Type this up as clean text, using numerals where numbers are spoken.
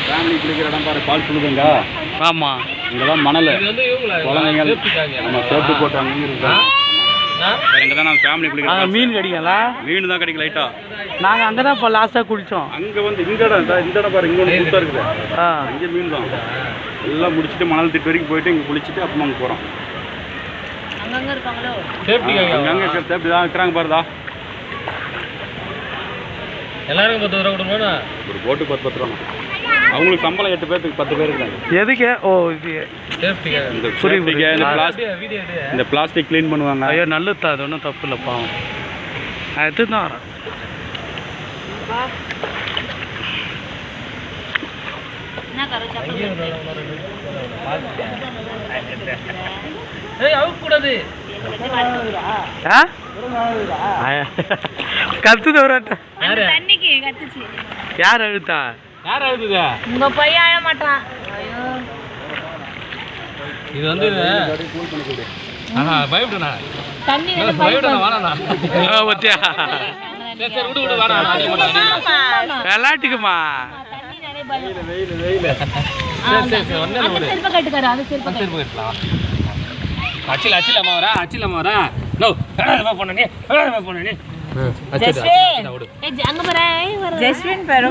Family குளிக்கிற இடம் பாரு, பால் சுடுதுங்க. ஆமாம், இங்கெல்லாம் மணல் குழந்தைங்க நம்ம சேஃப்டி போட்டு அங்கே இருக்கோம். இங்கே தான் நம்ம ஃபேமிலி குளிக்கிறோம். மீன் கிடைக்கல, மீன் தான் கிடைக்கும் லைட்டாக. நாங்கள் அங்கே தான் இப்போ லாஸ்ட்டாக குளித்தோம். அங்கே வந்து இந்த இடம் பாரு, இங்கே ஒன்று புதுசாக இருக்குது. அங்கே மீன் தான். எல்லாம் முடிச்சுட்டு மணல் திட்டு வரைக்கும் போயிட்டு இங்கே குளிச்சுட்டு அப்புறமா அங்கே போகிறோம். அங்கங்கே இருக்காங்களோ அங்கங்கே சேஃப்டி தான் இருக்கிறாங்க பாருதா. எல்லாருக்கும் 10 ரூபா கொடுக்கணும்னா ஒரு போட்டு 10 ரூபா. அவங்களுக்கு சம்பளம் 8 பேருக்கு 10 பேர் இருக்காங்க. எதுக்கு? ஓ, இது இந்த பிளாஸ்டிக் க்ளீன் பண்ணுவாங்க. ஐயோ நல்லதா, அது ஒன்றும் தப்பு இல்லை, பாவம். அது தான் வரேன். கத்துது ஒரு யார் அழுத்தா? யார் அழுதுதா? உங்க பையன் அழ மாட்டான். இது வந்து பயப்படா தண்ணி விளாட்டுக்குமா? ஜஸ்வின்